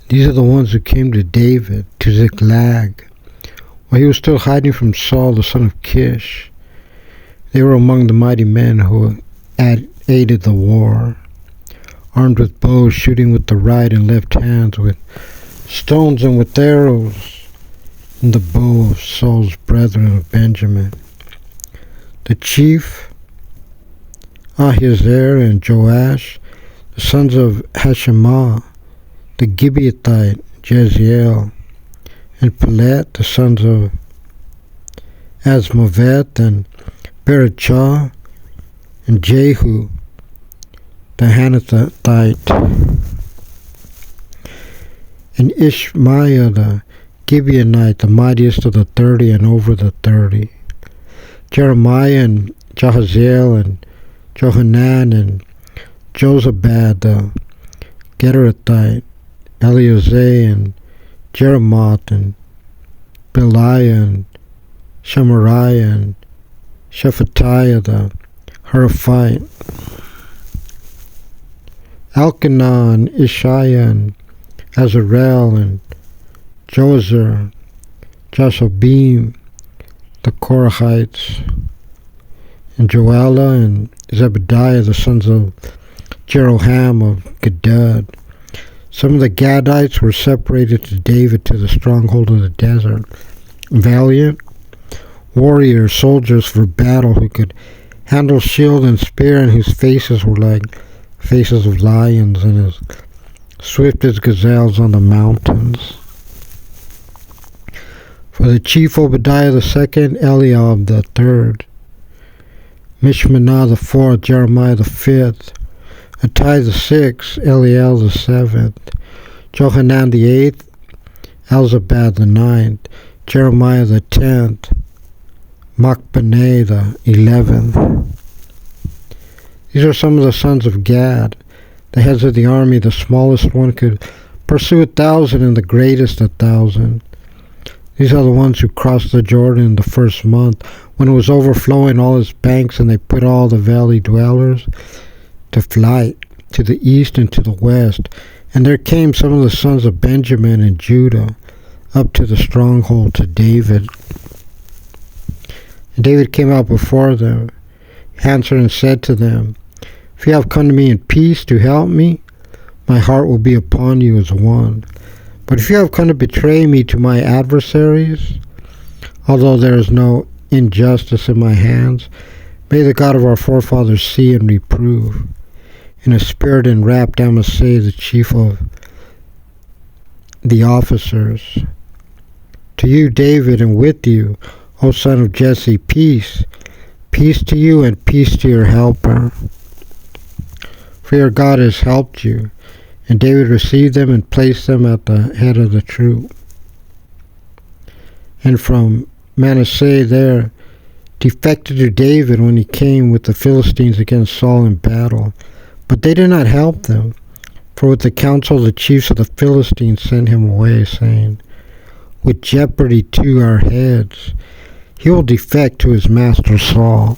These are the ones who came to David, to Ziklag, while he was still hiding from Saul, the son of Kish. They were among the mighty men who had aided the war, armed with bows, shooting with the right and left hands, with stones and with arrows, and the bow of Saul's brethren of Benjamin. The chief Ahiezer and Joash, the sons of Hashemah, the Gibeathite, Jeziel, and Pelet, the sons of Asmavet, and Berachah, and Jehu, the Hanathite, and Ishmaiah, the Gibeonite, the mightiest of the 30 and over the 30. Jeremiah and Jahaziel and Johanan and Jozabad, the Gederathite, Eleazar and Jeremoth and Beliah and Shemariah and Shephatiah the Heraphite, Elkanah and Ishiah and Azarel and Jozer, Jashobeam, the Korahites, and Joella and Zebediah, the sons of Jeroham of Gedud. Some of the Gadites were separated to David to the stronghold of the desert. Valiant warriors, soldiers for battle, who could handle shield and spear, and whose faces were like faces of lions, and as swift as gazelles on the mountains. For the chief Obadiah the second, Eliab the third, Mishmanah the fourth, Jeremiah the fifth, Attai the sixth, Eliel the seventh, Johanan the eighth, Elzabad the ninth, Jeremiah the 10th, Machbenah the 11th. These are some of the sons of Gad, the heads of the army. The smallest one could pursue 1,000, and the greatest 1,000. These are the ones who crossed the Jordan the first month, when it was overflowing all its banks, and they put all the valley dwellers to flight to the east and to the west. And there came some of the sons of Benjamin and Judah up to the stronghold to David. And David came out before them, answered and said to them, "If you have come to me in peace to help me, my heart will be upon you as one. But if you have come to betray me to my adversaries, although there is no injustice in my hands, may the God of our forefathers see and reprove." In a spirit enwrapped, Amasai, the chief of the officers, "To you, David, and with you, O son of Jesse, peace. Peace to you and peace to your helper. For your God has helped you." And David received them and placed them at the head of the troop. And from Manasseh there defected to David when he came with the Philistines against Saul in battle. But they did not help them, for with the counsel the chiefs of the Philistines sent him away, saying, "With jeopardy to our heads, he will defect to his master Saul."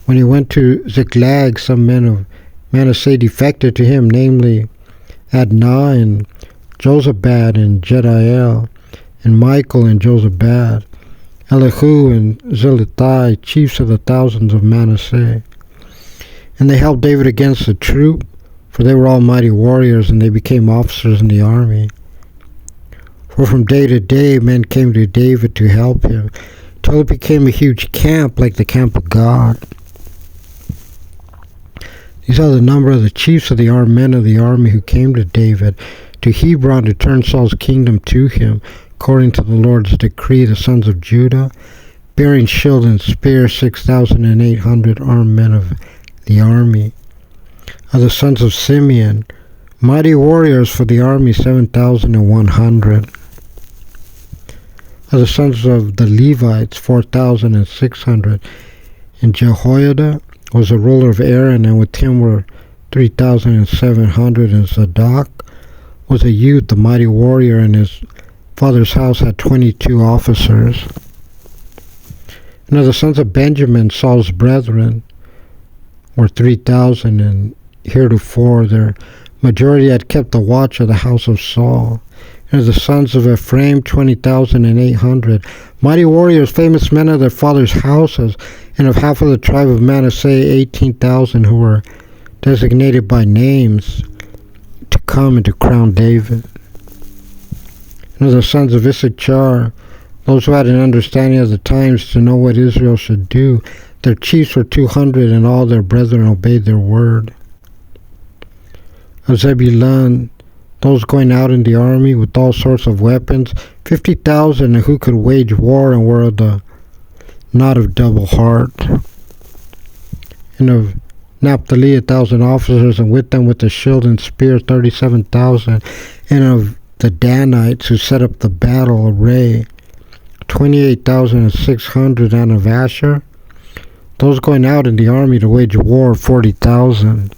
When he went to Ziklag, some men of Manasseh defected to him, namely Adnah and Jozabad and Jediel, and Michael and Jozabad, Elihu and Zilithai, chiefs of the thousands of Manasseh. And they helped David against the troop, for they were all mighty warriors, and they became officers in the army. For from day to day men came to David to help him, till it became a huge camp like the camp of God. These are the number of the chiefs of the armed men of the army who came to David to Hebron to turn Saul's kingdom to him, according to the Lord's decree, the sons of Judah, bearing shield and spear, 6,800 armed men of the army. Of the sons of Simeon, mighty warriors for the army, 7,100. Of the sons of the Levites, 4,600. And Jehoiada was a ruler of Aaron, and with him were 3,700. And Zadok was a youth, a mighty warrior, and his father's house had 22 officers. And of the sons of Benjamin, Saul's brethren, were 3,000, and heretofore their Majority had kept the watch of the house of Saul. And of the sons of Ephraim, 20,800. Mighty warriors, famous men of their fathers' houses, and of half of the tribe of Manasseh, 18,000, who were designated by names to come and to crown David. And of the sons of Issachar, those who had an understanding of the times to know what Israel should do, their chiefs were 200, and all their brethren obeyed their word. Of Zebulun, those going out in the army with all sorts of weapons, 50,000, and who could wage war and were not of double heart. And of Naphtali, 1,000 officers, and with them with the shield and spear, 37,000. And of the Danites, who set up the battle array, 28,600. And of Asher, those going out in the army to wage war, 40,000.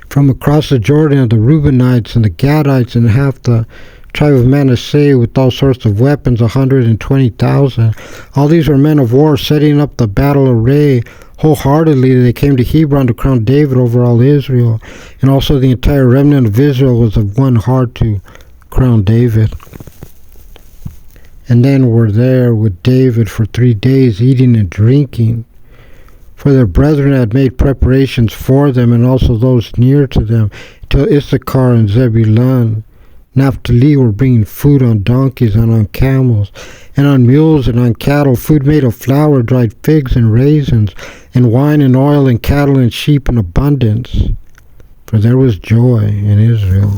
From across the Jordan of the Reubenites and the Gadites and half the tribe of Manasseh with all sorts of weapons, 120,000. All these were men of war, setting up the battle array wholeheartedly. They came to Hebron to crown David over all Israel, and also the entire remnant of Israel was of one heart to crown David. And then were there with David for 3 days, eating and drinking. For their brethren had made preparations for them, and also those near to them, till Issachar and Zebulun. Naphtali were bringing food on donkeys and on camels, and on mules and on cattle, food made of flour, dried figs and raisins, and wine and oil, and cattle and sheep in abundance. For there was joy in Israel.